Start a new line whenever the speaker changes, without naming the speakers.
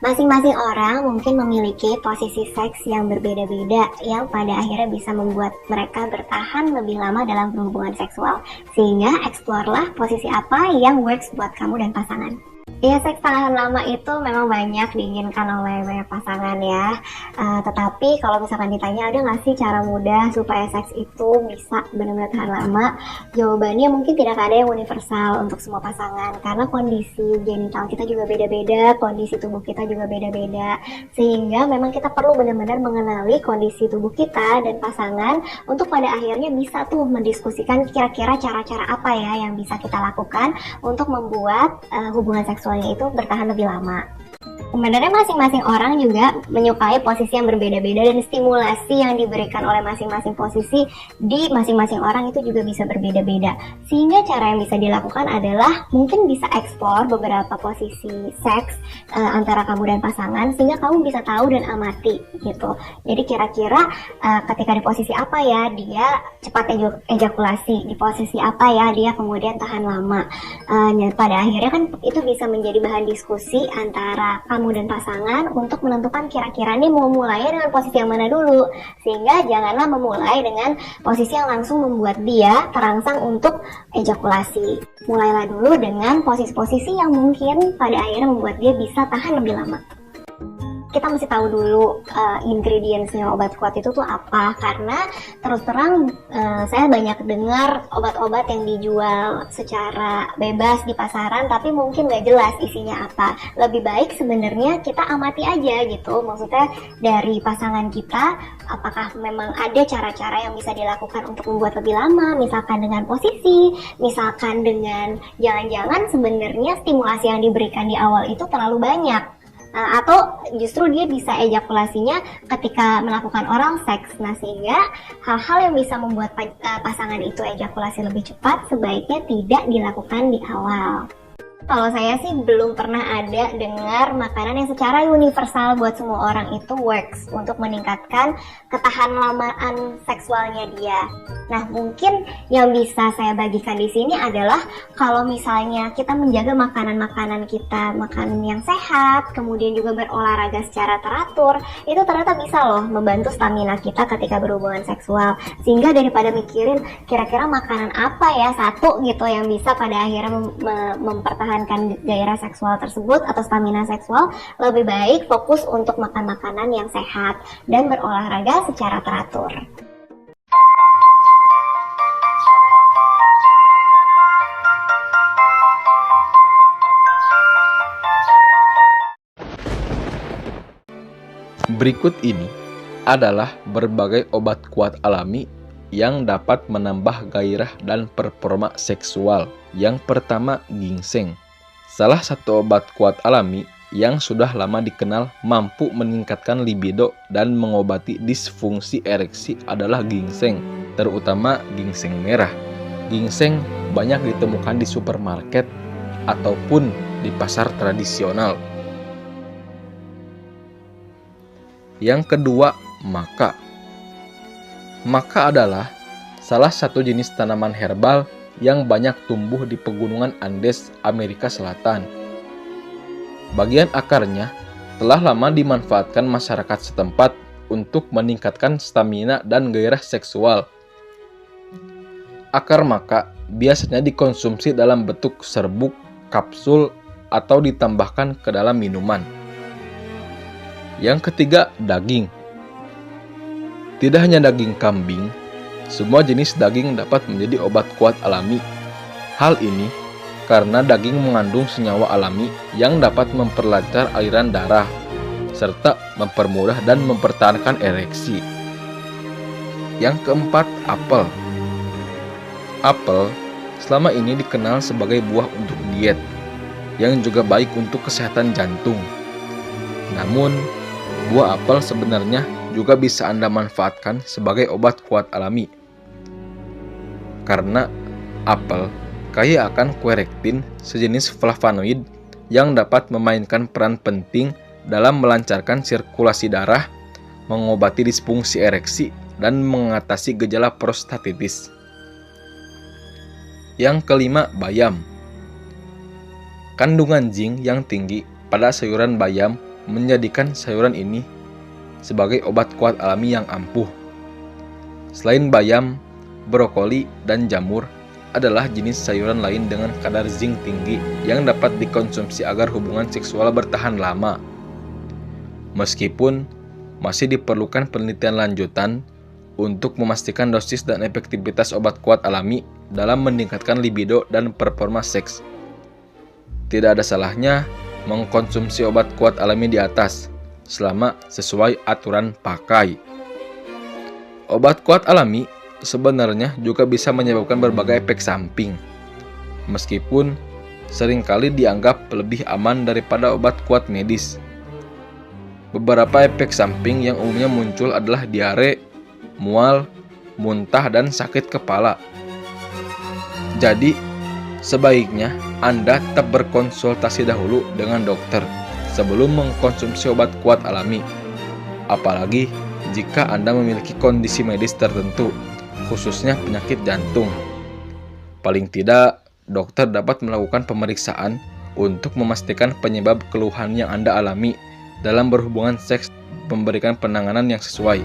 Masing-masing orang mungkin memiliki posisi seks yang berbeda-beda yang pada akhirnya bisa membuat mereka bertahan lebih lama dalam hubungan seksual. Sehingga eksplorlah posisi apa yang works buat kamu dan pasangan. Ya, seks tahan lama itu memang banyak diinginkan oleh banyak pasangan ya. Tetapi kalau misalkan ditanya ada nggak sih cara mudah supaya seks itu bisa benar-benar tahan lama? Jawabannya mungkin tidak ada yang universal untuk semua pasangan. Karena kondisi genital kita juga beda-beda, kondisi tubuh kita juga beda-beda. Sehingga memang kita perlu benar-benar mengenali kondisi tubuh kita dan pasangan untuk pada akhirnya bisa tuh mendiskusikan kira-kira cara-cara apa ya yang bisa kita lakukan untuk membuat hubungan seksualnya itu bertahan lebih lama. Sebenarnya masing-masing orang juga menyukai posisi yang berbeda-beda dan stimulasi yang diberikan oleh masing-masing posisi di masing-masing orang itu juga bisa berbeda-beda. Sehingga cara yang bisa dilakukan adalah mungkin bisa eksplor beberapa posisi seks antara kamu dan pasangan sehingga kamu bisa tahu dan amati gitu. Jadi kira-kira ketika di posisi apa ya dia cepat ejakulasi, di posisi apa ya dia kemudian tahan lama. Pada akhirnya kan itu bisa menjadi bahan diskusi antara kamu dan pasangan untuk menentukan kira-kira nih mau mulainya dengan posisi yang mana dulu, sehingga janganlah memulai dengan posisi yang langsung membuat dia terangsang untuk ejakulasi. Mulailah dulu dengan posisi-posisi yang mungkin pada akhirnya membuat dia bisa tahan lebih lama. Kita mesti tahu dulu ingredientsnya obat kuat itu tuh apa, karena terus terang saya banyak dengar obat-obat yang dijual secara bebas di pasaran tapi mungkin nggak jelas isinya apa. Lebih baik sebenarnya kita amati aja gitu, maksudnya dari pasangan kita apakah memang ada cara-cara yang bisa dilakukan untuk membuat lebih lama, misalkan dengan posisi, misalkan dengan jangan-jangan sebenarnya stimulasi yang diberikan di awal itu terlalu banyak. Atau justru dia bisa ejakulasinya ketika melakukan oral seks. Nah, sehingga hal-hal yang bisa membuat pasangan itu ejakulasi lebih cepat sebaiknya tidak dilakukan di awal. Kalau saya sih belum pernah ada dengar makanan yang secara universal buat semua orang itu works untuk meningkatkan ketahan lamaan seksualnya dia. Nah, mungkin yang bisa saya bagikan di sini adalah kalau misalnya kita menjaga makanan-makanan kita, makanan yang sehat, kemudian juga berolahraga secara teratur, itu ternyata bisa loh membantu stamina kita ketika berhubungan seksual. Sehingga daripada mikirin kira-kira makanan apa ya satu gitu yang bisa pada akhirnya mempertahankan gairah seksual tersebut atau stamina seksual, lebih baik fokus untuk makan makanan yang sehat dan berolahraga secara teratur.
Berikut ini adalah berbagai obat kuat alami yang dapat menambah gairah dan performa seksual. Yang pertama, ginseng. Salah satu obat kuat alami yang sudah lama dikenal mampu meningkatkan libido dan mengobati disfungsi ereksi adalah ginseng, terutama ginseng merah. Ginseng banyak ditemukan di supermarket ataupun di pasar tradisional. Yang kedua, maka. Maka adalah salah satu jenis tanaman herbal yang banyak tumbuh di pegunungan Andes, Amerika Selatan. Bagian akarnya telah lama dimanfaatkan masyarakat setempat untuk meningkatkan stamina dan gairah seksual. Akar maka biasanya dikonsumsi dalam bentuk serbuk, kapsul, atau ditambahkan ke dalam minuman. Yang ketiga, daging. Tidak hanya daging kambing, semua jenis daging dapat menjadi obat kuat alami. Hal ini karena daging mengandung senyawa alami yang dapat memperlancar aliran darah, serta mempermudah dan mempertahankan ereksi. Yang keempat, apel. Apel selama ini dikenal sebagai buah untuk diet, yang juga baik untuk kesehatan jantung. Namun, buah apel sebenarnya juga bisa Anda manfaatkan sebagai obat kuat alami. Karena apel kaya akan quercetin, sejenis flavonoid yang dapat memainkan peran penting dalam melancarkan sirkulasi darah, mengobati disfungsi ereksi, dan mengatasi gejala prostatitis. Yang kelima, bayam. Kandungan zinc yang tinggi pada sayuran bayam menjadikan sayuran ini sebagai obat kuat alami yang ampuh. Selain bayam, brokoli, dan jamur adalah jenis sayuran lain dengan kadar zinc tinggi yang dapat dikonsumsi agar hubungan seksual bertahan lama. Meskipun masih diperlukan penelitian lanjutan untuk memastikan dosis dan efektivitas obat kuat alami dalam meningkatkan libido dan performa seks. Tidak ada salahnya mengkonsumsi obat kuat alami di atas, selama sesuai aturan pakai. Obat kuat alami sebenarnya juga bisa menyebabkan berbagai efek samping, meskipun seringkali dianggap lebih aman daripada obat kuat medis. Beberapa efek samping yang umumnya muncul adalah diare, mual, muntah, dan sakit kepala. Jadi, sebaiknya Anda tetap berkonsultasi dahulu dengan dokter sebelum mengkonsumsi obat kuat alami. Apalagi jika Anda memiliki kondisi medis tertentu, khususnya penyakit jantung. Paling tidak, dokter dapat melakukan pemeriksaan untuk memastikan penyebab keluhan yang Anda alami dalam berhubungan seks, memberikan penanganan yang sesuai.